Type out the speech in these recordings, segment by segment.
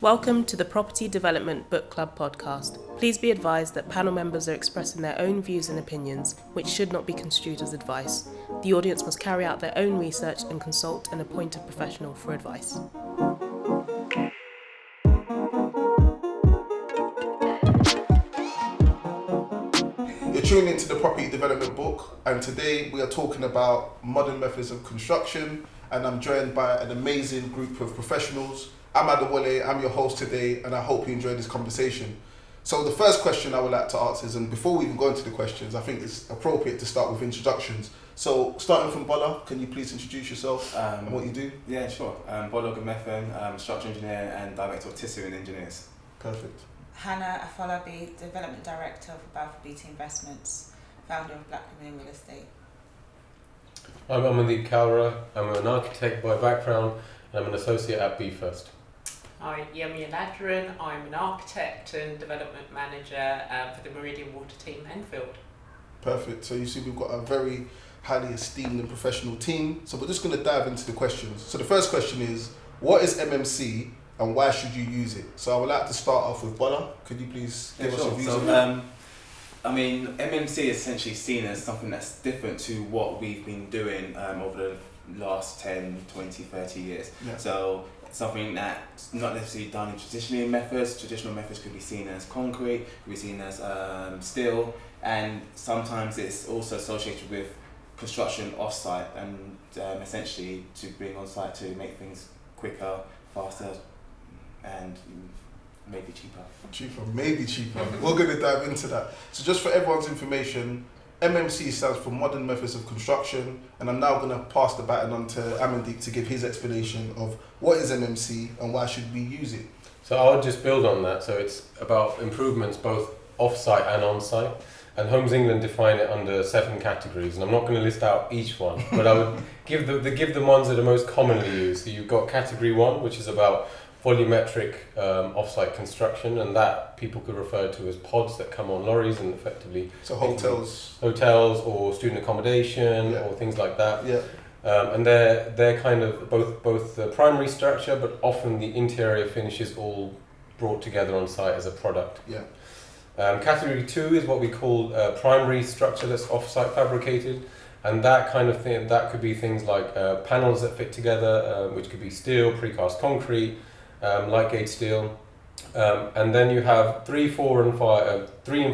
Welcome to the Property Development Book Club podcast. Please be advised that panel members are expressing their own views and opinions, which should not be construed as advice. The audience must carry out their own research and consult an appointed professional for advice. You're tuning into the Property Development Book, and today we are talking about modern methods of construction, and I'm joined by an amazing group of professionals. I'm ADEWOLE, I'm your host today, and I hope you enjoy this conversation. So the first question I would like to ask is, and before we even go into the questions, I think it's appropriate to start with introductions. So starting from BOLA, can you please introduce yourself and what you do? Yeah, sure. BOLA OGUNMEFUN, structural engineer and director of Tissue and Engineers. Perfect. HANNA, AFOLABI, development director for Balfour Beatty Investments, founder of Black Women in Real Estate. I'm AMANDEEP KARLA. I'm an architect by background, and I'm an associate at BFirst. Hi, YEMI ALADERUN. I'm an architect and development manager for the Meridian Water team, Enfield. Perfect. So you see we've got a very highly esteemed and professional team. So we're just going to dive into the questions. So the first question is, what is MMC and why should you use it? So I would like to start off with BOLA. Could you please give us your views on that? I mean, MMC is essentially seen as something that's different to what we've been doing over the last 10, 20, 30 years. Yeah. So something that's not necessarily done in traditional methods. Traditional methods could be seen as concrete, could be seen as steel, and sometimes it's also associated with construction off-site and essentially to bring on-site to make things quicker, faster, and maybe cheaper. Maybe cheaper. We're going to dive into that. So just for everyone's information, MMC stands for Modern Methods of Construction, and I'm now going to pass the baton on to Amandeep to give his explanation of what is MMC and why should we use it. So I'll just build on that. So it's about improvements both off-site and on-site. And Homes England define it under 7 categories, and I'm not going to list out each one, but I would give the ones that are most commonly used. So you've got category 1, which is about volumetric off-site construction, and that people could refer to as pods that come on lorries and effectively So hotels or student accommodation or things like that. Yeah. And they're kind of both the primary structure, but often the interior finish is all brought together on site as a product. Yeah. Category 2 is what we call primary structure that's off-site fabricated, and that kind of thing, that could be things like panels that fit together, which could be steel, precast concrete, light gauge steel, and then you have 3 and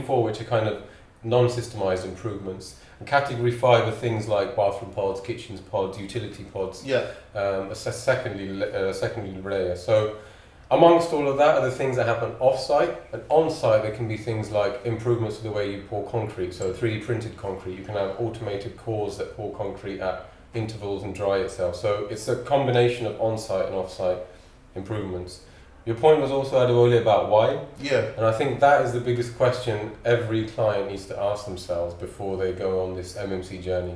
4, which are kind of non-systemized improvements. And category 5 are things like bathroom pods, kitchens pods, utility pods. Yeah. A secondary layer. So amongst all of that are the things that happen off-site, and on-site there can be things like improvements to the way you pour concrete. So 3D printed concrete, you can have automated cores that pour concrete at intervals and dry itself. So it's a combination of on-site and off-site improvements. Your point was also, ADEWOLE, about why. Yeah. And I think that is the biggest question every client needs to ask themselves before they go on this MMC journey.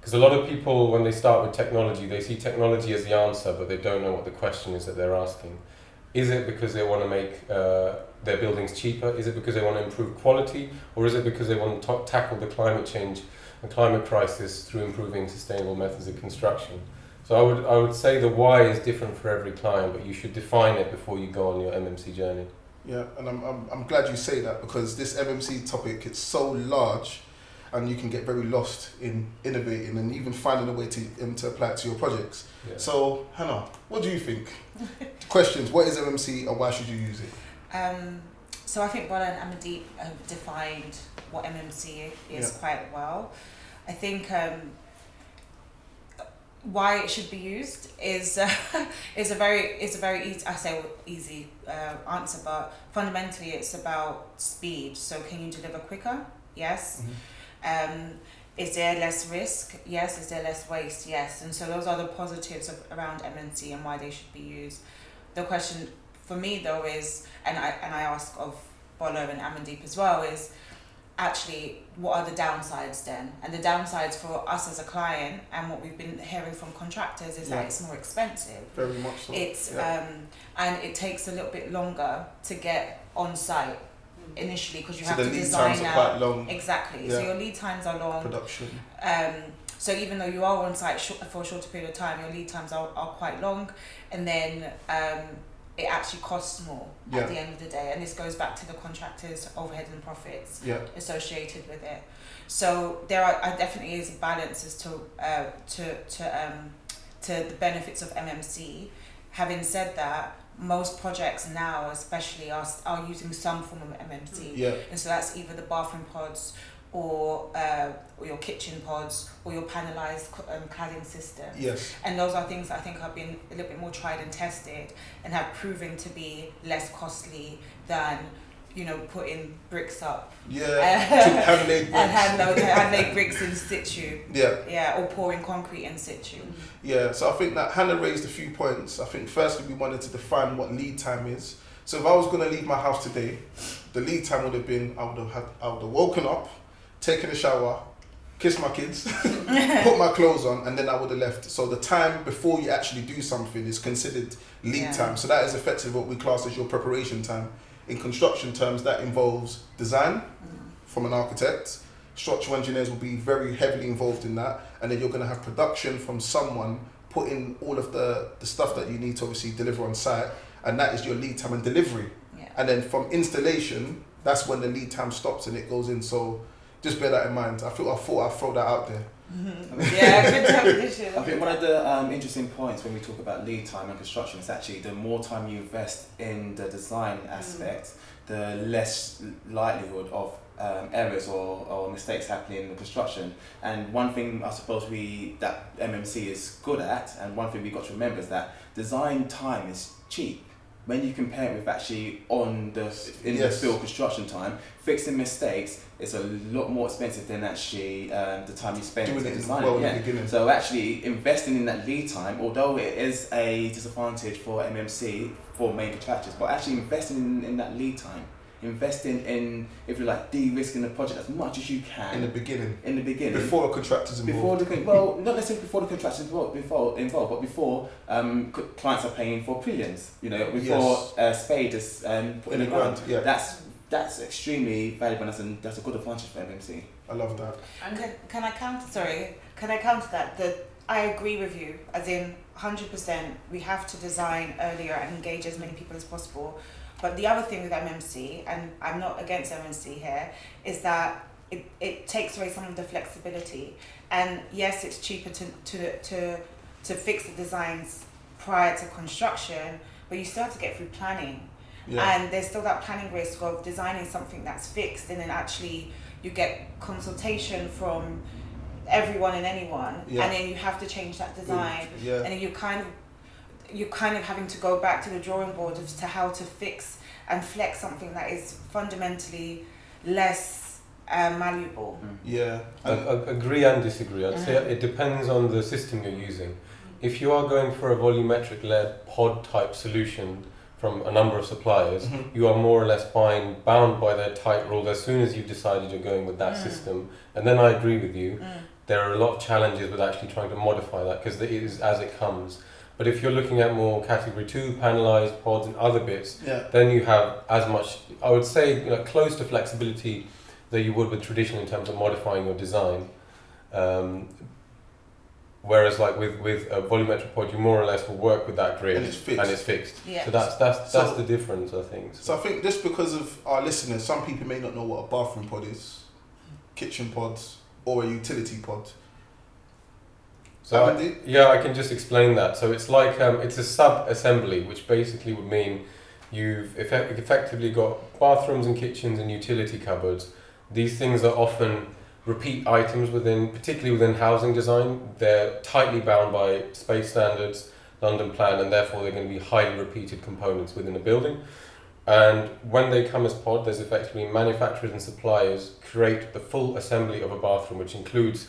Because a lot of people, when they start with technology, they see technology as the answer, but they don't know what the question is that they're asking. Is it because they want to make their buildings cheaper? Is it because they want to improve quality? Or is it because they want to tackle the climate change and climate crisis through improving sustainable methods of construction? So I would say the why is different for every client, but you should define it before you go on your MMC journey. Yeah, and I'm glad you say that, because this MMC topic, it's so large and you can get very lost in innovating and even finding a way to apply it to your projects. Yeah. So Hannah, what do you think? Questions, what is MMC and why should you use it? So I think BOLA and Amandeep have defined what MMC is quite well. I think why it should be used is a very easy answer, but fundamentally it's about speed. So can you deliver quicker? Yes. Mm-hmm. Is there less risk? Yes. Is there less waste? Yes. And so those are the positives around MMC and why they should be used. The question for me though is, and I ask of BOLA and Amandeep as well, is actually what are the downsides then? And the downsides for us as a client and what we've been hearing from contractors is that it's more expensive. Very much so. It's and it takes a little bit longer to get on site initially, because you have to design the lead times are quite long. Exactly. So your lead times are long. Production. So even though you are on site for a shorter period of time, your lead times are quite long, and then it actually costs more Yeah. at the end of the day, and this goes back to the contractors' overheads and profits Yeah. associated with it. So there definitely is a balance as to the benefits of MMC. Having said that, most projects now especially are using some form of MMC. Yeah. And so that's either the bathroom pods or your kitchen pods or your panelized cladding system. Yes. And those are things that I think have been a little bit more tried and tested and have proven to be less costly than, you know, putting bricks up. Yeah. Hand-laid bricks. And hand-laid bricks in situ. Yeah. Yeah, or pouring concrete in situ. Yeah, so I think that Hannah raised a few points. I think firstly we wanted to define what lead time is. So if I was going to leave my house today, the lead time would have been I would have woken up, taken a shower, kissed my kids, put my clothes on, and then I would have left. So the time before you actually do something is considered lead time. So that is effectively what we class as your preparation time. In construction terms, that involves design from an architect. Structural engineers will be very heavily involved in that, and then you're going to have production from someone putting all of the stuff that you need to obviously deliver on site, and that is your lead time and delivery. Yeah. And then from installation, that's when the lead time stops and it goes in. So just bear that in mind. I thought I'd throw that out there. Yeah, good definition. I think one of the interesting points when we talk about lead time and construction is actually the more time you invest in the design aspect, the less likelihood of errors or mistakes happening in the construction. And one thing I suppose that MMC is good at, and one thing we've got to remember is that design time is cheap. When you compare it with actually the field construction time, fixing mistakes is a lot more expensive than actually the time you spend doing it designing. in the beginning. So actually investing in that lead time, although it is a disadvantage for MMC, for main contractors, but actually investing in that lead time, investing in, if you like, de-risking the project as much as you can. In the beginning. Before a contractor's involved. Not necessarily before the contractor's involved, but before clients are paying for pillions, you know, before spade is put in the ground. Yeah. That's extremely valuable, and that's a good advantage for MMC. I love that. Can I counter that? I agree with you, as in 100%, we have to design earlier and engage as many people as possible. But the other thing with MMC, and I'm not against MMC here, is that it takes away some of the flexibility. And yes, it's cheaper to fix the designs prior to construction, but you still have to get through planning. Yeah. And there's still that planning risk of designing something that's fixed, and then actually you get consultation from everyone and anyone, and then you have to change that design, and then you're kind of having to go back to the drawing board as to how to fix and flex something that is fundamentally less malleable. Yeah, I agree and disagree. I'd say it depends on the system you're using. If you are going for a volumetric-led pod type solution from a number of suppliers, you are more or less bound by their tight rules as soon as you've decided you're going with that system. And then I agree with you. There are a lot of challenges with actually trying to modify that, because it is as it comes. But if you're looking at more category 2, panelized pods and other bits, then you have as much, I would say, close to flexibility that you would with traditional in terms of modifying your design. Whereas like with a volumetric pod, you more or less will work with that grid and it's fixed. Yeah. So that's the difference, I think. So I think just because of our listeners, some people may not know what a bathroom pod is, kitchen pods, or a utility pod. So I can just explain that. So it's like it's a sub-assembly, which basically would mean you've effectively got bathrooms and kitchens and utility cupboards. These things are often repeat items particularly within housing design. They're tightly bound by space standards, London Plan, and therefore they're going to be highly repeated components within a building. And when they come as pod, there's effectively manufacturers and suppliers create the full assembly of a bathroom, which includes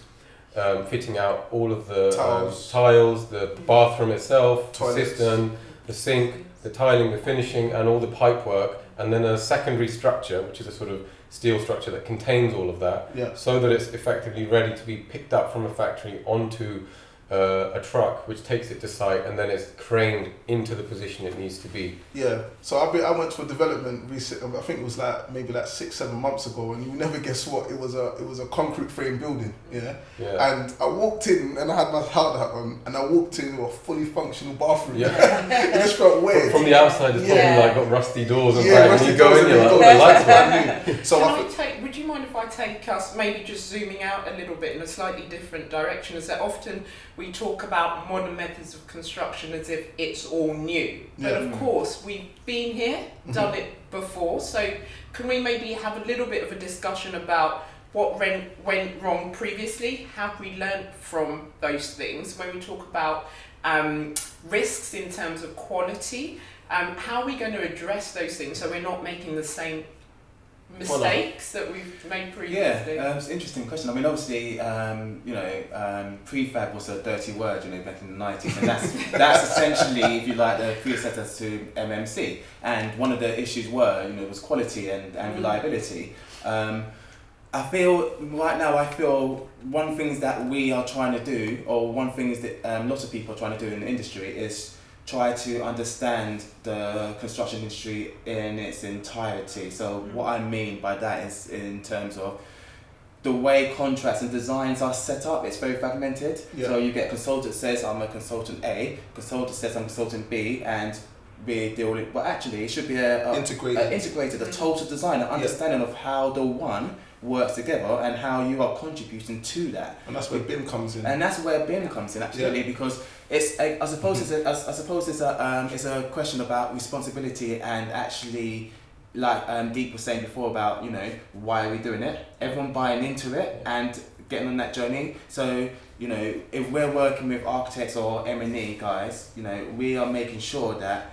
fitting out all of the tiles, the bathroom itself, toilets, the cistern, the sink, the tiling, the finishing, and all the pipe work, and then a secondary structure, which is a sort of steel structure that contains all of that, so that it's effectively ready to be picked up from a factory onto a truck which takes it to site and then it's craned into the position it needs to be. Yeah, so I went to a development recent. I think it was maybe 6-7 months ago, and you never guess what? It was a concrete frame building. Yeah. And I walked in and I had my hard hat on, and I walked into a fully functional bathroom. Yeah. It just felt weird. From the outside, it's probably like got rusty doors and rusty you go in, you're like, oh, the lights are new. So would you mind if I take us maybe just zooming out a little bit in a slightly different direction? Is that often we talk about modern methods of construction as if it's all new. But of course, we've been here, done it before. So can we maybe have a little bit of a discussion about what went wrong previously? Have we learnt from those things? When we talk about risks in terms of quality, how are we going to address those things so we're not making the same mistakes that we've made previously? Yeah, it's an interesting question. I mean, obviously, prefab was a dirty word, back in the 90s, and that's essentially, if you like, the predecessors to MMC. And one of the issues was quality and reliability. I feel right now, one thing that we are trying to do, or one thing is that lots of people are trying to do in the industry, is try to understand the construction industry in its entirety. So what I mean by that is in terms of the way contracts and designs are set up, it's very fragmented. Yeah. So you get consultant says I'm a consultant A, consultant says I'm consultant B, and we deal with it. But actually, it should be integrated, a total design, an understanding of how the one works together and how you are contributing to that. And that's where BIM comes in. And that's where BIM comes in, absolutely, because it's I suppose it's a question about responsibility and actually, like Deep was saying before about why are we doing it? Everyone buying into it and getting on that journey. So if we're working with architects or M&E guys, we are making sure that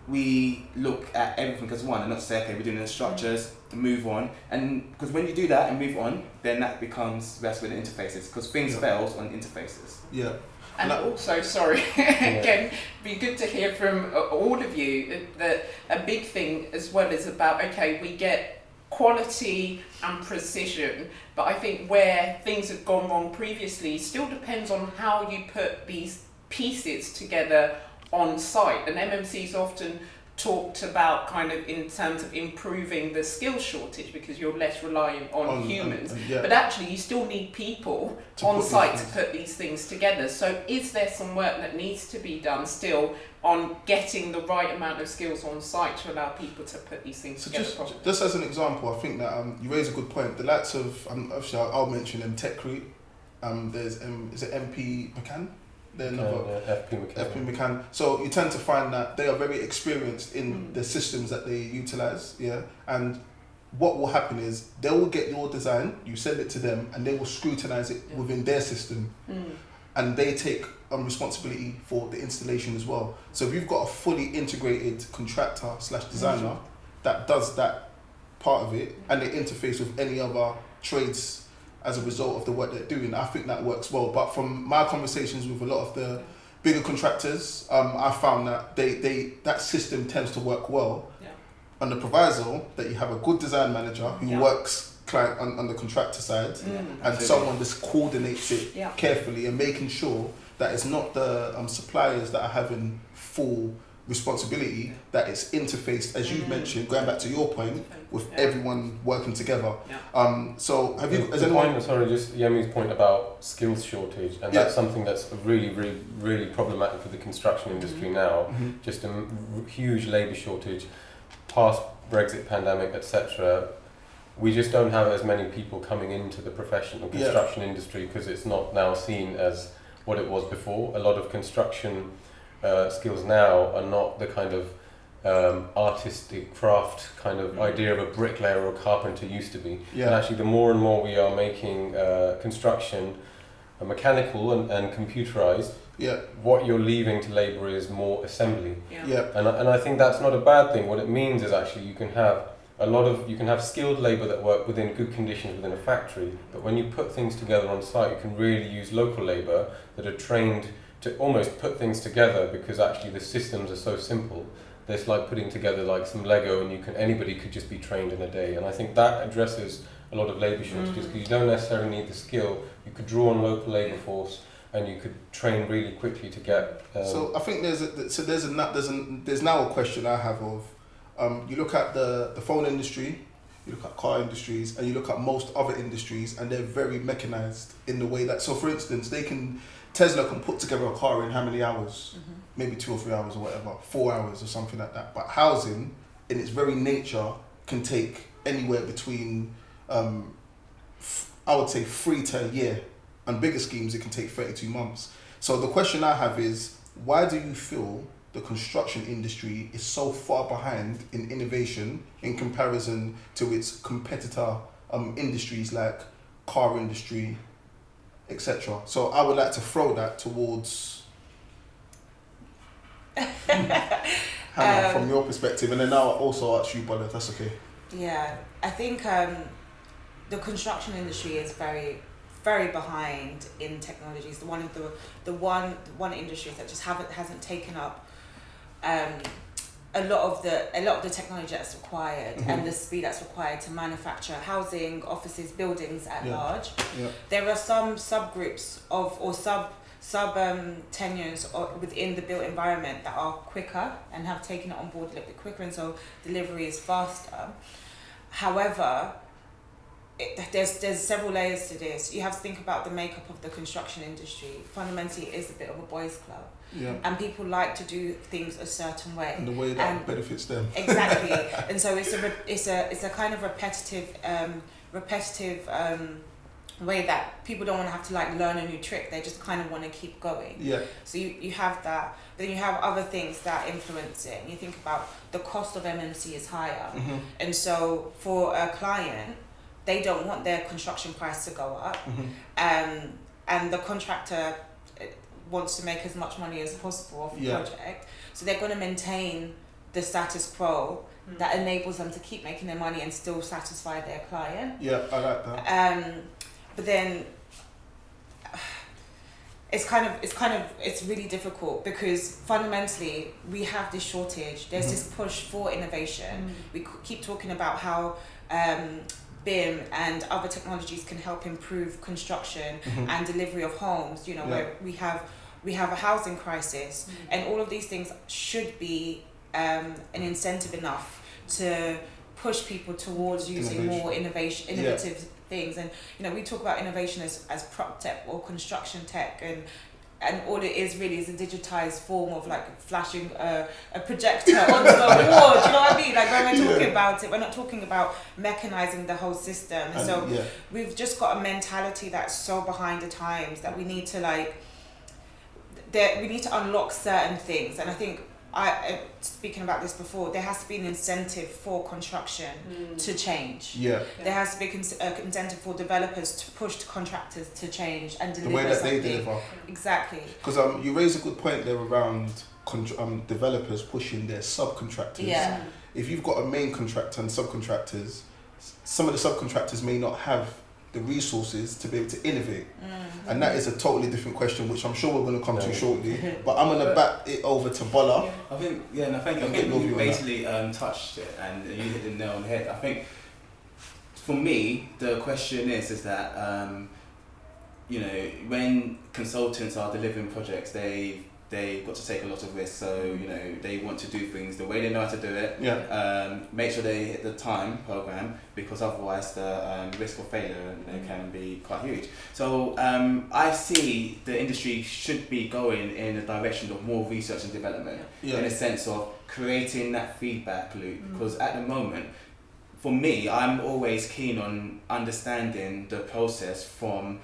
we look at everything as one and not say, okay, we're doing the structures, move on. And because when you do that and move on, then that's where the interfaces, because things fails on interfaces. Yeah. And also, sorry, again, be good to hear from all of you that a big thing as well is about, okay, we get quality and precision, but I think where things have gone wrong previously still depends on how you put these pieces together on site. And MMC's often talked about kind of in terms of improving the skill shortage because you're less reliant on humans, but actually you still need people on site to put these things together. So is there some work that needs to be done still on getting the right amount of skills on site to allow people to put these things together properly? Just as an example, I think that you raise a good point. The likes of, obviously I'll mention them, Techcrete, there's is it MP McCann? They're FP McCann. So you tend to find that they are very experienced in the systems that they utilize, and what will happen is they will get your design, you send it to them, and they will scrutinize it within their system, and they take responsibility for the installation as well. So if you've got a fully integrated contractor / designer that does that part of it, and they interface with any other trades as a result of the work they're doing, I think that works well. But from my conversations with a lot of the bigger contractors, I found that that system tends to work well on the proviso that you have a good design manager who works client on the contractor side, and someone that coordinates it carefully and making sure that it's not the suppliers that are having full responsibility, that it's interfaced, as you've mentioned, going back to your point, with everyone working together. So have you, just Yemi's point about skills shortage, and that's something that's really, really, really problematic for the construction industry now. Just a huge labour shortage, past Brexit, pandemic, etc. We just don't have as many people coming into the professional construction industry because it's not now seen as what it was before. A lot of construction skills now are not the kind of artistic craft kind of idea of a bricklayer or a carpenter used to be. And actually the more and more we are making construction mechanical and computerized, what you're leaving to labour is more assembly. And I think that's not a bad thing. What it means is actually you can have skilled labour that work within good conditions within a factory, but when you put things together on site, you can really use local labour that are trained to almost put things together, because actually the systems are so simple. It's like putting together like some Lego, and anybody could just be trained in a day. And I think that addresses a lot of labour shortages, because you don't necessarily need the skill. You could draw on local labour force and you could train really quickly to get. So I think there's now a question I have of, you look at the phone industry, you look at car industries, and you look at most other industries, and they're very mechanized in the way that. So for instance, Tesla can put together a car in how many hours? Maybe 2 or 3 hours or whatever, 4 hours or something like that. But housing, in its very nature, can take anywhere between, I would say 3 to a year. And bigger schemes, it can take 32 months. So the question I have is, why do you feel the construction industry is so far behind in innovation in comparison to its competitor industries like car industry, etc.? So I would like to throw that towards Hannah from your perspective, and then I'll also ask you, Bola, if that's okay. Yeah, I think the construction industry is very behind in technologies. One of the one industry that just hasn't taken up a lot of the technology that's required and the speed that's required to manufacture housing, offices, buildings at large. Yeah. There are some subgroups or sub tenures within the built environment that are quicker and have taken it on board a little bit quicker, and so delivery is faster. However, there's several layers to this. You have to think about the makeup of the construction industry. Fundamentally, it is a bit of a boys' club. Yeah. And people like to do things a certain way. And the way that benefits them. Exactly. And so it's a kind of repetitive way that people don't want to have to like learn a new trick. They just kind of want to keep going. Yeah. So you have that. Then you have other things that influence it. And you think about the cost of MMC is higher. And so for a client, they don't want their construction price to go up, and the contractor wants to make as much money as possible off the project. So they're going to maintain the status quo that enables them to keep making their money and still satisfy their client. Yeah, I like that. But then it's really difficult because fundamentally we have this shortage. There's this push for innovation. We keep talking about how BIM and other technologies can help improve construction and delivery of homes, where we have a housing crisis, and all of these things should be an incentive enough to push people towards using more innovative things. And we talk about innovation as prop tech or construction tech, and all it is really is a digitized form of like flashing a projector onto the wall. Do you know what I mean? Like when we're talking about it, we're not talking about mechanizing the whole system. And so we've just got a mentality that's so behind the times that we need to unlock certain things. And I think speaking about this before, there has to be an incentive for construction to change. Yeah. There has to be an incentive for developers to push the contractors to change and deliver the way that something. they deliver. Exactly. Because you raise a good point there around developers pushing their subcontractors. Yeah. If you've got a main contractor and subcontractors, some of the subcontractors may not have the resources to be able to innovate. And that is a totally different question, which I'm sure we're going to come to shortly. But I'm going to back it over to Bola. I think you basically touched it and you hit the nail on the head. I think for me, the question is that, when consultants are delivering projects, they've got to take a lot of risks, so they want to do things the way they know how to do it. Make sure they hit the time program, because otherwise the risk of failure can be quite huge. So I see the industry should be going in a direction of more research and development, in a sense of creating that feedback loop, because at the moment, for me, I'm always keen on understanding the process from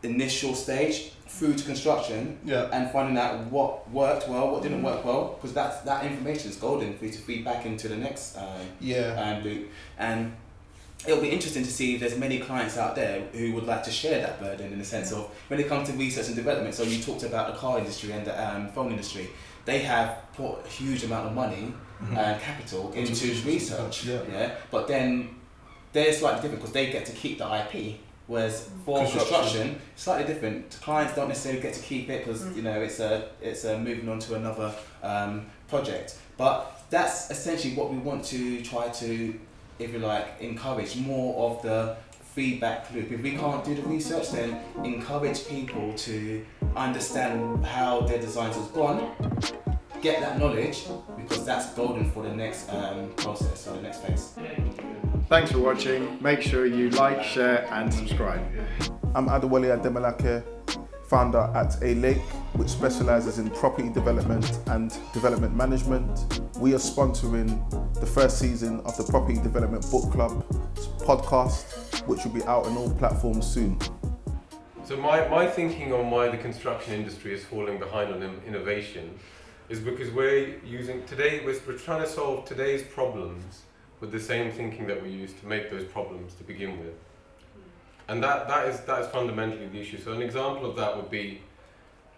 initial stage through to construction, and finding out what worked well, what didn't work well, because that information is golden for you to feed back into the next loop. And it'll be interesting to see if there's many clients out there who would like to share that burden, in the sense of when it comes to research and development. So you talked about the car industry and the phone industry. They have put a huge amount of money and capital into research, but then they're slightly different because they get to keep the IP. Whereas for construction, slightly different. Clients don't necessarily get to keep it because it's moving on to another project. But that's essentially what we want to try to, if you like, encourage more of the feedback loop. If we can't do the research, then encourage people to understand how their designs has gone, get that knowledge, because that's golden for the next process or the next phase. Thanks for watching. Make sure you like, share and subscribe. I'm ADEMOLAKE, founder at ALADERUN, which specialises in property development and development management. We are sponsoring the first season of the Property Development Book Club podcast, which will be out on all platforms soon. So my thinking on why the construction industry is falling behind on innovation is because we're trying to solve today's problems with the same thinking that we used to make those problems to begin with. And that is fundamentally the issue. So an example of that would be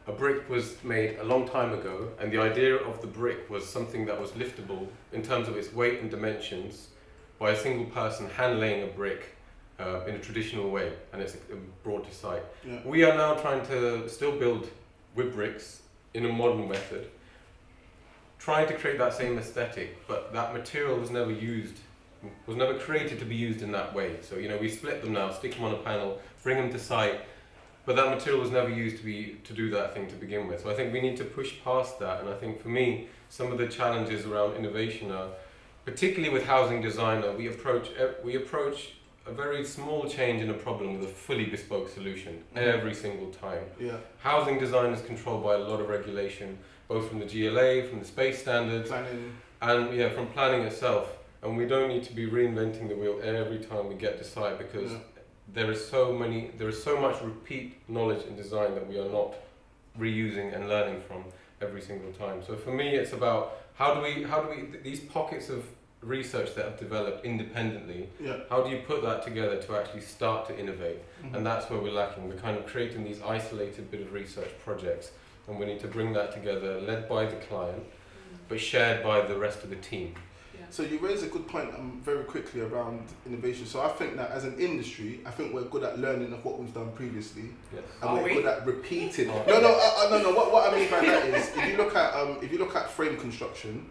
a brick was made a long time ago, and the idea of the brick was something that was liftable in terms of its weight and dimensions by a single person hand laying a brick in a traditional way, and it's brought to site. Yeah. We are now trying to still build with bricks in a modern method, trying to create that same aesthetic, but that material was never created to be used in that way. So we split them now, stick them on a panel, bring them to site, but that material was never used to do that thing to begin with. So I think we need to push past that, and I think for me, some of the challenges around innovation are, particularly with housing designer, we approach a very small change in a problem with a fully bespoke solution every single time. Yeah. Housing design is controlled by a lot of regulation, both from the GLA, from the space standards, and from planning itself. And we don't need to be reinventing the wheel every time we get to site, because there is so much repeat knowledge in design that we are not reusing and learning from every single time. So for me, it's about how do we these pockets of research that have developed independently, how do you put that together to actually start to innovate? And that's where we're lacking. We're kind of creating these isolated bit of research projects, and we need to bring that together, led by the client, but shared by the rest of the team. So you raise a good point very quickly around innovation. So I think that as an industry, I think we're good at learning of what we've done previously, and we're good at repeating. No. What I mean by that is, if you look at frame construction,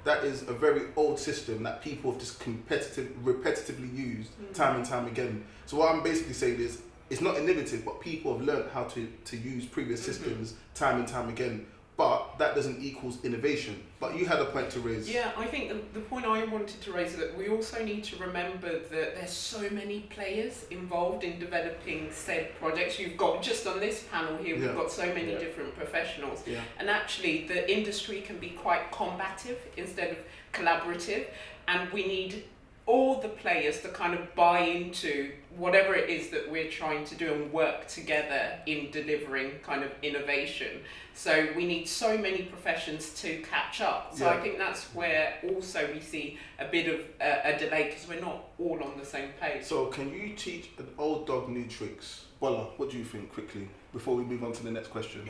that is a very old system that people have just repetitively used time and time again. So what I'm basically saying is, it's not innovative, but people have learned how to use previous systems time and time again. But that doesn't equal innovation. But you had a point to raise. Yeah, I think the point I wanted to raise is that we also need to remember that there's so many players involved in developing said projects. You've got, just on this panel here, we've got so many different professionals. Yeah. And actually the industry can be quite combative instead of collaborative. And we need all the players to kind of buy into whatever it is that we're trying to do and work together in delivering kind of innovation. So we need so many professions to catch up. So I think that's where also we see a bit of a delay, because we're not all on the same page. So can you teach an old dog new tricks? Bola, what do you think, quickly, before we move on to the next question?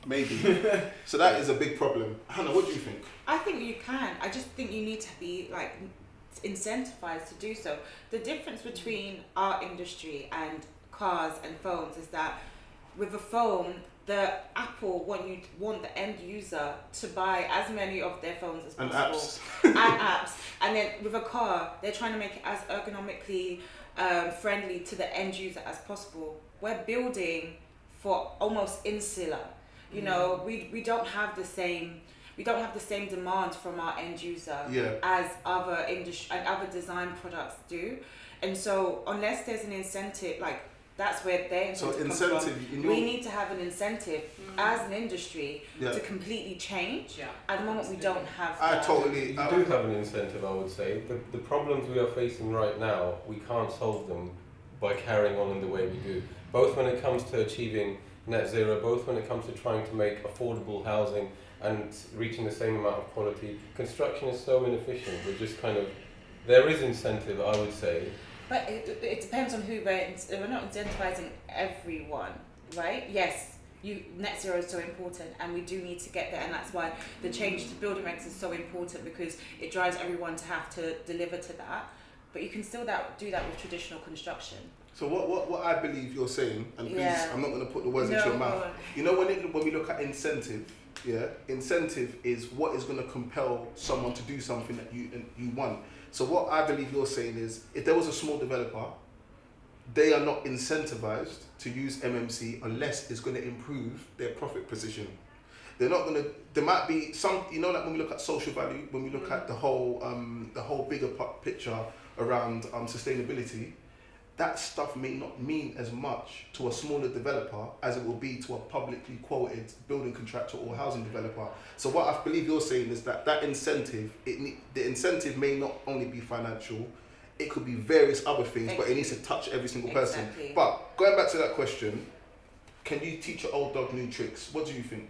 Maybe. So that is a big problem. Hannah, what do you think? I think you can. I just think you need to be incentivized to do so. The difference between our industry and cars and phones is that with a phone, the Apple want the end user to buy as many of their phones as possible and apps. And then with a car, they're trying to make it as ergonomically friendly to the end user as possible. We're building for almost insular. We don't have the same. We don't have the same demand from our end user as other industry and other design products do, and so unless there's an incentive, that's where their incentive comes from. We need to have an incentive as an industry to completely change. Yeah. At the moment, we don't have that. You do have an incentive, I would say. The problems we are facing right now, we can't solve them by carrying on in the way we do. Both when it comes to achieving net zero, both when it comes to trying to make affordable housing and reaching the same amount of quality. Construction is so inefficient. We're just there is incentive, I would say. But it depends on who we're not incentivizing everyone, right? Yes, net zero is so important, and we do need to get there, and that's why the change to building regs is so important, because it drives everyone to have to deliver to that. But you can still do that with traditional construction. So what I believe you're saying, and please, I'm not going to put the words into your mouth. When we look at incentive, incentive is what is going to compel someone to do something that you want. So what I believe you're saying is, if there was a small developer they are not incentivized to use MMC unless it's going to improve their profit position. They're not going to. There might be some, like when we look at social value, when we look at the whole bigger picture around sustainability, that stuff may not mean as much to a smaller developer as it will be to a publicly quoted building contractor or housing developer. So what I believe you're saying is that incentive, the incentive may not only be financial, it could be various other things, but it needs to touch every single person. Exactly. But going back to that question, can you teach an old dog new tricks? What do you think?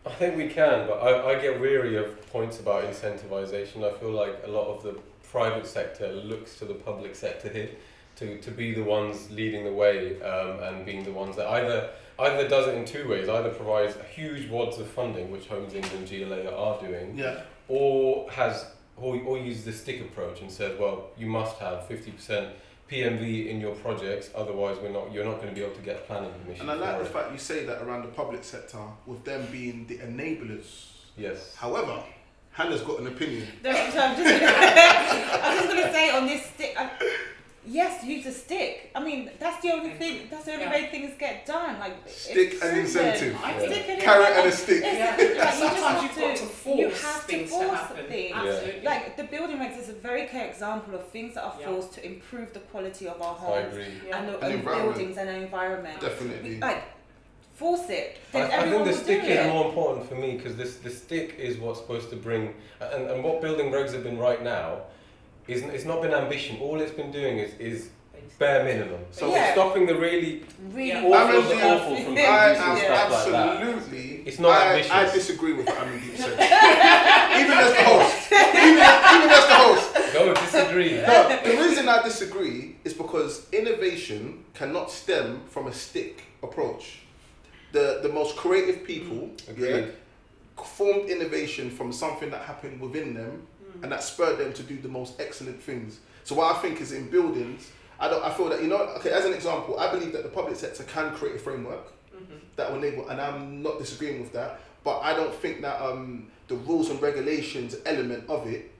I think we can, but I get weary of points about incentivization. I feel like a lot of the private sector looks to the public sector here to be the ones leading the way, and being the ones that either does it in two ways, either provides huge wads of funding, which Homes England, GLA are doing, or use the stick approach and said, well, you must have 50% PMV in your projects, otherwise you're not going to be able to get planning permission. And I like the fact you say that around the public sector, with them being the enablers. Yes. However, Hannah's got an opinion. So I'm just going to say on this stick. Yes, use a stick. I mean, that's the only thing. That's the only way things get done. Like stick and incentive. Stick and carrot and a stick. Sometimes you've got to force things to happen. Absolutely. Like the building regs is a very clear example of things that are forced to improve the quality of our homes and the buildings and the environment. Definitely. Like force it. I think the stick is more important for me because the stick is what's supposed to bring, and what building regs have been right now. It's not been ambition. All it's been doing is bare minimum. So it's stopping the really awful of the awful from producing stuff like that. Absolutely. It's not ambitious. I disagree with what AMANDEEP said. Even as the host. Even as the host. Go disagree. No, the reason I disagree is because innovation cannot stem from a stick approach. The most creative people formed innovation from something that happened within them. And that spurred them to do the most excellent things. So what I think is in buildings, I feel that, as an example, I believe that the public sector can create a framework that will enable, and I'm not disagreeing with that, but I don't think that the rules and regulations element of it,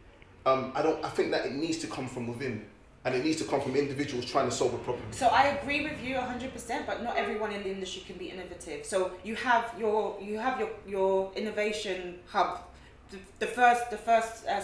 I think that it needs to come from within. And it needs to come from individuals trying to solve a problem. So I agree with you 100%, but not everyone in the industry can be innovative. So you have your innovation hub, the first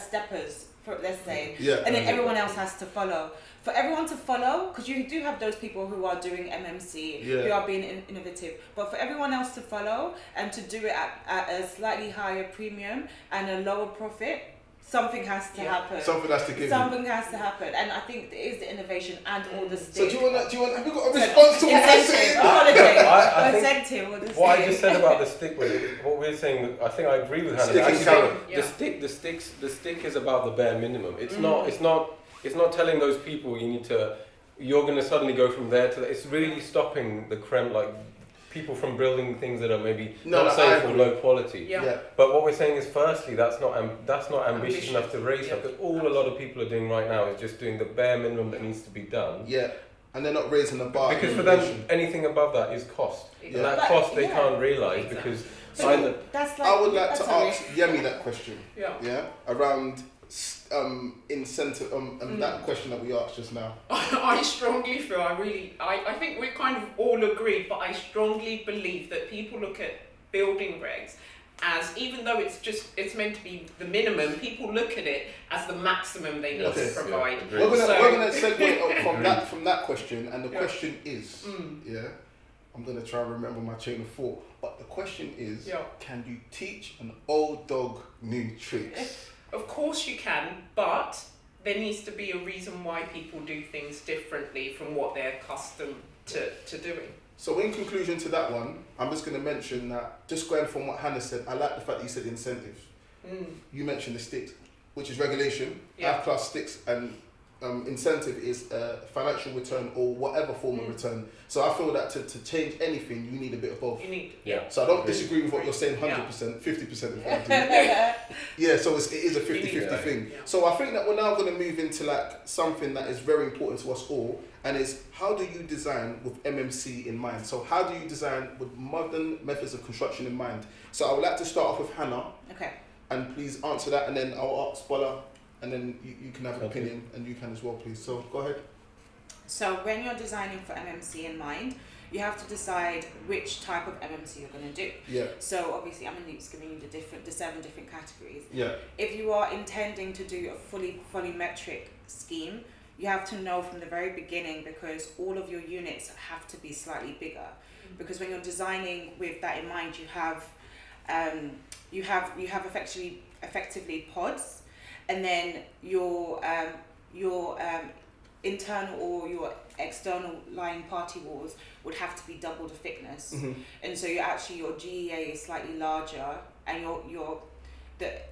steppers, let's say, and then everyone else has to follow. For everyone to follow, because you do have those people who are doing MMC, who are being innovative, but for everyone else to follow and to do it at a slightly higher premium and a lower profit, something has to happen. Something has to give. Something has to happen, and I think there is the innovation and all the So stick. do you want? Have you got a response to what I'm saying? What I just said about the stick was what we're saying. I think I agree with Hannah. The stick is about the bare minimum. It's not telling those people you're going to suddenly go from there to that. It's really stopping the creme, like people from building things that are maybe not safe or low quality. But what we're saying is, firstly, that's not ambitious enough to raise up. Because all a lot of people are doing right now is just doing the bare minimum that needs to be done. And they're not raising the bar. Because for them, anything above that is cost. And that cost they can't realise because I would like to ask YEMI that question. Around incentive and that question that we asked just now. I strongly feel I think we kind of all agree, but I strongly believe that people look at building regs as, even though it's meant to be the minimum, people look at it as the maximum they need to provide. We're gonna segue from that question, and the question is, I'm gonna try and remember my chain of thought, but the question is, can you teach an old dog new tricks? Of course you can, but there needs to be a reason why people do things differently from what they're accustomed to doing. So in conclusion to that one, I'm just going to mention that, just going from what Hannah said, I like the fact that you said incentives. You mentioned the stick, which is regulation. F-class sticks, and incentive is financial return or whatever form of return. So I feel that to change anything, you need a bit of both. So I don't disagree with what you're saying 100%, 50% if I do. So it is a 50-50 thing. So I think that we're now going to move into like something that is very important to us all, and is, how do you design with MMC in mind? So how do you design with modern methods of construction in mind? So I would like to start off with Hannah. Okay. And please answer that, and then I'll ask BOLA, and then you can have an opinion, and you can as well, please. So go ahead. So when you're designing for MMC in mind, you have to decide which type of MMC you're going to do. Yeah. So obviously AMANDEEP's giving you the 7 different categories. Yeah. If you are intending to do a fully volumetric scheme, you have to know from the very beginning, because all of your units have to be slightly bigger. Because when you're designing with that in mind, you have effectively pods, and then your internal or your external lying party walls would have to be double the thickness. And so your GEA is slightly larger, and your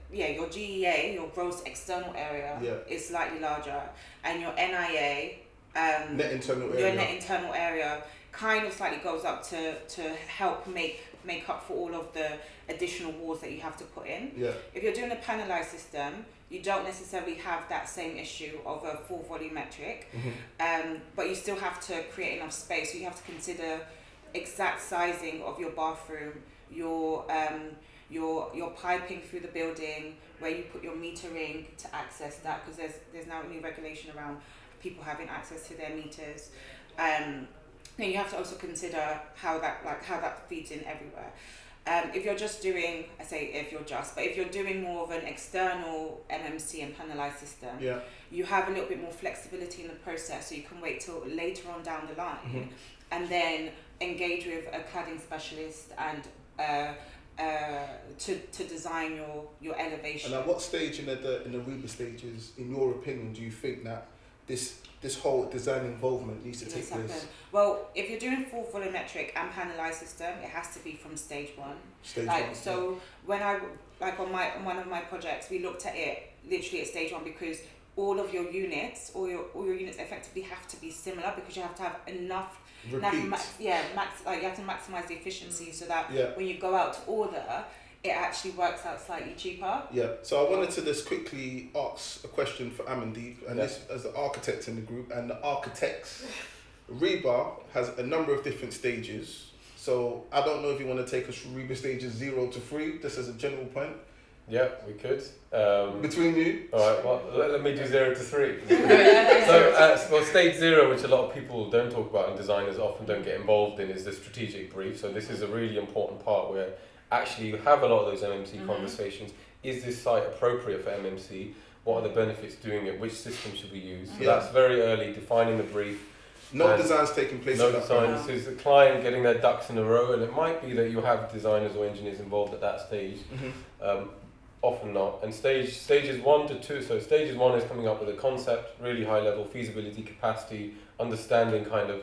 GEA, your gross external area, is slightly larger, and your NIA, net internal area, your net internal area kind of slightly goes up to help make up for all of the additional walls that you have to put in. Yeah. If you're doing a panelized system, you don't necessarily have that same issue of a full volumetric, but you still have to create enough space. So you have to consider exact sizing of your bathroom, your piping through the building, where you put your metering to access that, because there's now a new regulation around people having access to their meters. Then you have to also consider how that feeds in everywhere. If you're just doing, if you're doing more of an external MMC and panelized system, you have a little bit more flexibility in the process, so you can wait till later on down the line, and then engage with a cladding specialist and to design your elevation. And at what stage in the Reba stages, in your opinion, do you think that this whole design involvement needs to take place? Well, if you're doing full volumetric and panelized system, it has to be from stage 1. So when I on one of my projects, we looked at it literally at stage 1, because all of your units, all your units effectively have to be similar, because you have to have enough. You have to maximize the efficiency, so that when you go out to order, it actually works out slightly cheaper. Yeah. So I wanted to just quickly ask a question for Amandeep, and this as the architect in the group, and the architects. Reba has a number of different stages. So I don't know if you want to take us from Reba stages 0 to 3, just as a general point. Yeah, we could. Between you. All right. Well, let me do 0 to 3. So, stage 0, which a lot of people don't talk about and designers often don't get involved in, is the strategic brief. So this is a really important part where actually you have a lot of those MMC conversations. Is this site appropriate for MMC? What are the benefits doing it? Which system should we use? So that's very early, defining the brief. No designs taking place. No design. This is the client getting their ducks in a row, and it might be that you have designers or engineers involved at that stage. Often not. And stages 1 to 2. So stages 1 is coming up with a concept, really high level, feasibility, capacity, understanding kind of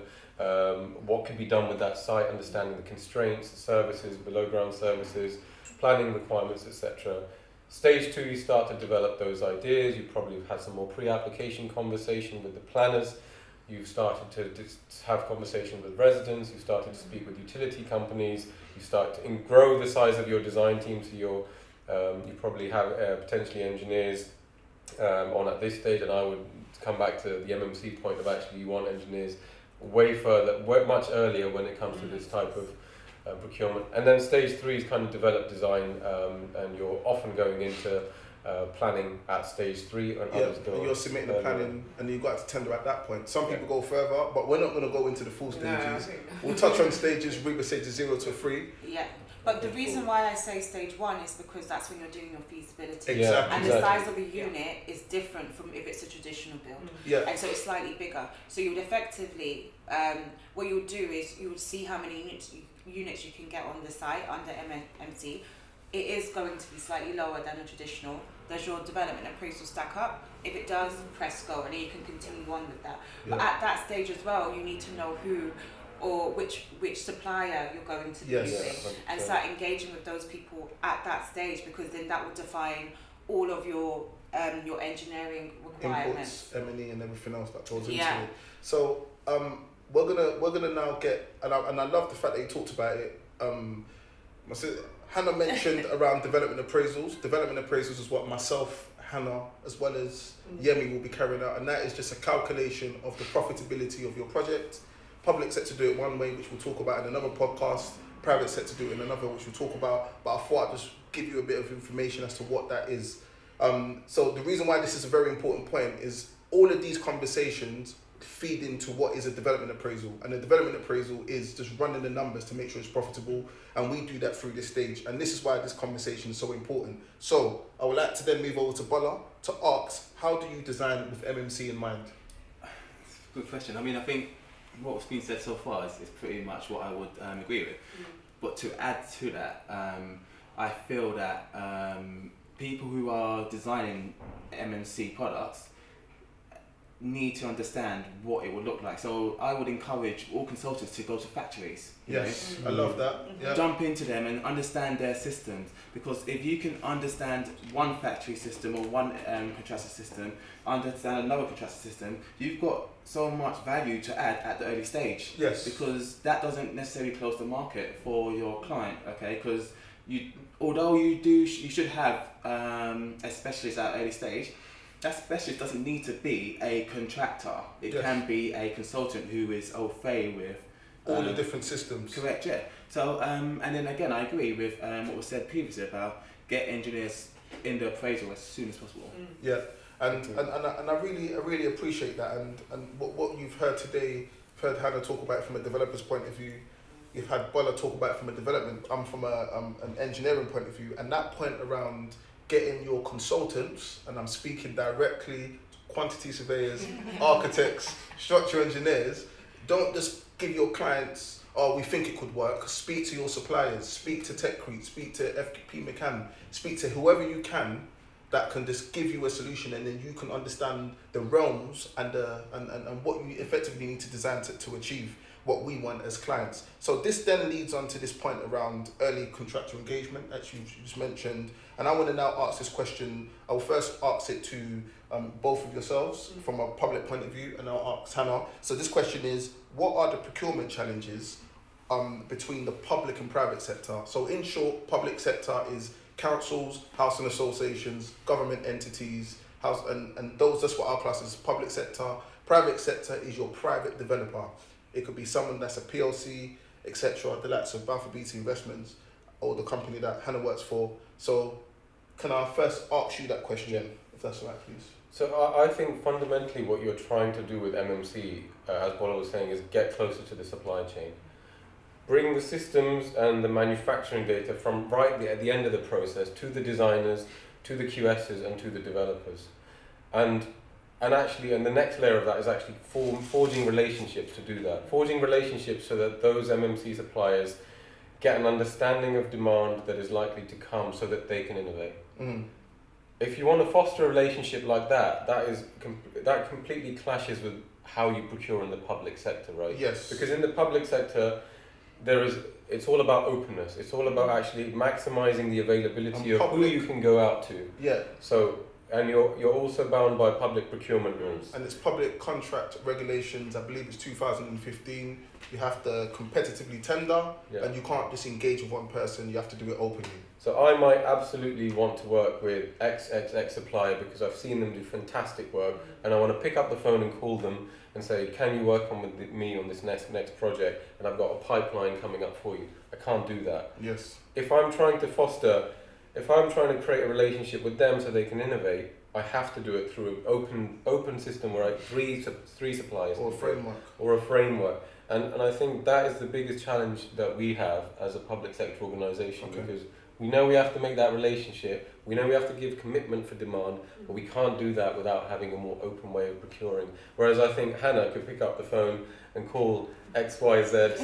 what can be done with that site, understanding the constraints, the services, below ground services, planning requirements, etc. Stage 2, you start to develop those ideas. You probably have had some more pre-application conversation with the planners. You've started to have conversations with residents. You've started to speak with utility companies. You start to grow the size of your design team. So you probably have potentially engineers on at this stage. And I would come back to the MMC point of actually you want engineers way further, much earlier when it comes to this type of procurement. And then stage 3 is kind of develop design, and you're often going into planning at stage 3, and others go. You're submitting the planning, and you've got to tender at that point. Some people go further, but we're not going to go into the full stages. We'll touch on stages, Reba stages 0 to 3. Yeah. But the reason why I say stage 1 is because that's when you're doing your feasibility. Exactly. And the size of a unit is different from if it's a traditional build. Yeah. And so it's slightly bigger. So you would effectively, what you would do is you would see how many units you can get on the site under MMC. It is going to be slightly lower than a traditional. Does your development appraisal stack up? If it does, press go, and then you can continue on with that. But at that stage as well, you need to know who or which supplier you're going to be using, and start engaging with those people at that stage, because then that will define all of your engineering requirements, inputs, M&E, and everything else that goes into it. So we're gonna now get, and I love the fact that you talked about it. Hannah mentioned around development appraisals. Development appraisals is what myself, Hannah, as well as YEMI will be carrying out, and that is just a calculation of the profitability of your project. Public sector do it one way, which we'll talk about in another podcast. Private sector do it in another, which we'll talk about. But I thought I'd just give you a bit of information as to what that is. So the reason why this is a very important point is all of these conversations feed into what is a development appraisal. And a development appraisal is just running the numbers to make sure it's profitable, and we do that through this stage. And this is why this conversation is so important. So I would like to then move over to BOLA to ask, how do you design with MMC in mind? Good question. I mean, I think what's been said so far is pretty much what I would agree with. But to add to that, I feel that people who are designing MMC products need to understand what it would look like. So I would encourage all consultants to go to factories. Yes, I love that. Yeah. Jump into them and understand their systems, because if you can understand one factory system or one contractor system, understand another contractor system, you've got so much value to add at the early stage. Yes. Because that doesn't necessarily close the market for your client, okay? Because although you should have a specialist at early stage, that specialist doesn't need to be a contractor. It can be a consultant who is au fait with all the different systems. Correct, yeah. So, and then again, I agree with what was said previously about get engineers in the appraisal as soon as possible. Yeah, and I really appreciate that. And what you've heard today, you've heard Hannah talk about it from a developer's point of view. You've had BOLA talk about it from a development, from an engineering point of view, and that point around getting your consultants, and I'm speaking directly to quantity surveyors, architects, structural engineers. Don't just give your clients, oh, we think it could work. Speak to your suppliers, speak to Techcrete, speak to FP McCann, speak to whoever you can that can just give you a solution, and then you can understand the realms and what you effectively need to design to achieve what we want as clients. So this then leads on to this point around early contractual engagement, as you just mentioned. And I want to now ask this question. I will first ask it to both of yourselves from a public point of view, and I'll ask Hannah. So this question is, what are the procurement challenges between the public and private sector? So in short, public sector is councils, housing associations, government entities, and those, that's what our class is, public sector. Private sector is your private developer. It could be someone that's a PLC, etc., the likes of Balfour Beatty Investments, or the company that Hannah works for. So can I first ask you that question, if that's all right, please? So I think fundamentally what you're trying to do with MMC, as Bola was saying, is get closer to the supply chain. Bring the systems and the manufacturing data from right at the end of the process to the designers, to the QSs, and to the developers. And the next layer of that is actually forging relationships to do that. Forging relationships so that those MMC suppliers get an understanding of demand that is likely to come so that they can innovate. If you want to foster a relationship like that, that completely clashes with how you procure in the public sector, right? Yes. Because in the public sector, it's all about openness. It's all about actually maximizing the availability of who you can go out to. Yeah. So, and you're also bound by public procurement rules. And it's public contract regulations, I believe it's 2015. You have to competitively tender, and you can't just engage with one person, you have to do it openly. So I might absolutely want to work with XXX supplier because I've seen them do fantastic work, and I want to pick up the phone and call them and say, can you work with me on this next project, and I've got a pipeline coming up for you. I can't do that. Yes. If I'm trying to create a relationship with them so they can innovate, I have to do it through an open system where I three suppliers. Or a framework. And I think that is the biggest challenge that we have as a public sector organisation, because we know we have to make that relationship, we know we have to give commitment for demand, but we can't do that without having a more open way of procuring. Whereas I think Hannah could pick up the phone and call XYZ.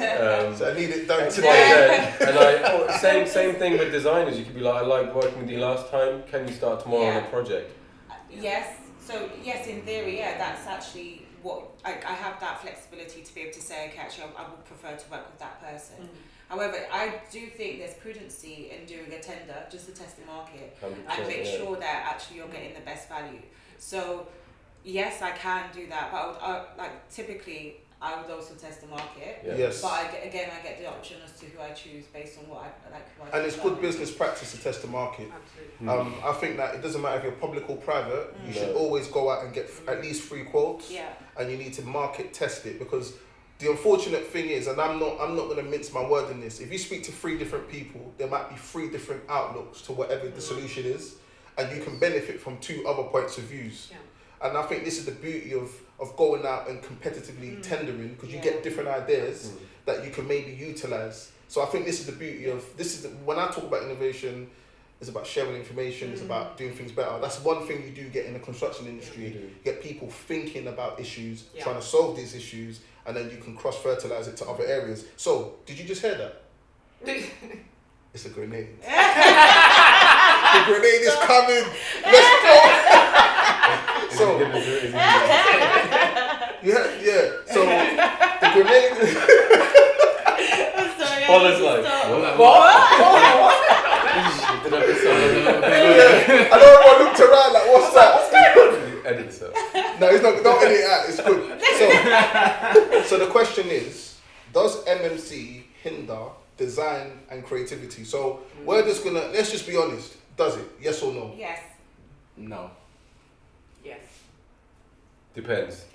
So I need it done today. And same thing with designers. You could be like, I liked working with you last time, can you start tomorrow on a project? Yes. So yes, in theory, that's actually what I have that flexibility to be able to say, okay, actually I would prefer to work with that person. However, I do think there's prudency in doing a tender just to test the market and make sure that actually you're getting the best value. So yes, I can do that, but typically I would also test the market. Yes. But I get the option as to who I choose based on what I like. And it's good business practice to test the market. Absolutely. I think that it doesn't matter if you're public or private, you should always go out and get at least 3 quotes. Yeah. And you need to market test it, because the unfortunate thing is, and I'm not going to mince my word in this, if you speak to 3 different people, there might be 3 different outlooks to whatever the solution is, and you can benefit from 2 other points of views. And I think this is the beauty of going out and competitively tendering, because you get different ideas that you can maybe utilize. So I think this is the beauty of when I talk about innovation, it's about sharing information, it's about doing things better. That's one thing you do get in the construction industry. You get people thinking about issues, trying to solve these issues, and then you can cross-fertilize it to other areas. So, did you just hear that? It's a grenade. The grenade is coming. Let's go. So, so the grenade. Paula's like, What? I don't want to look around like, what's that? What's going on? Edit this out. No, it's not. Don't edit it out. It's good. So the question is, does MMC hinder design and creativity? So we're just gonna, let's just be honest. Does it? Yes or no? Yes. No. Yes. Depends.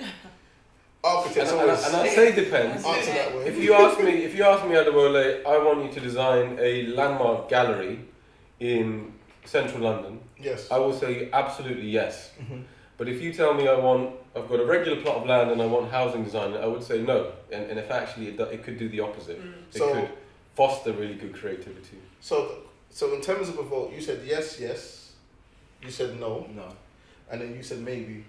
Architects And always I say depends. answer that way. If you ask me, ADEWOLE, I want you to design a landmark gallery in central London, Yes. I will say absolutely yes. But if you tell me I've got a regular plot of land and I want housing design, I would say no. And if actually it could do the opposite. It could foster really good creativity. So in terms of a vote, you said yes, yes. You said no, No. and then you said maybe.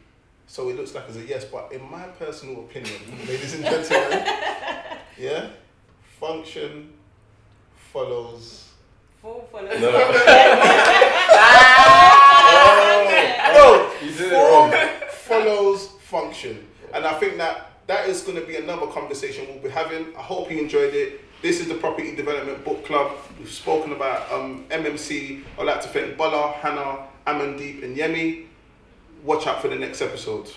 So it looks like it's a yes, but in my personal opinion, ladies and gentlemen, yeah, function follows. Full follows. No. No, You did it wrong. follows function, and I think that is going to be another conversation we'll be having. I hope you enjoyed it. This is the Property Development Book Club. We've spoken about MMC. I'd like to thank BOLA, HANNA, AMANDEEP, and YEMI. Watch out for the next episode.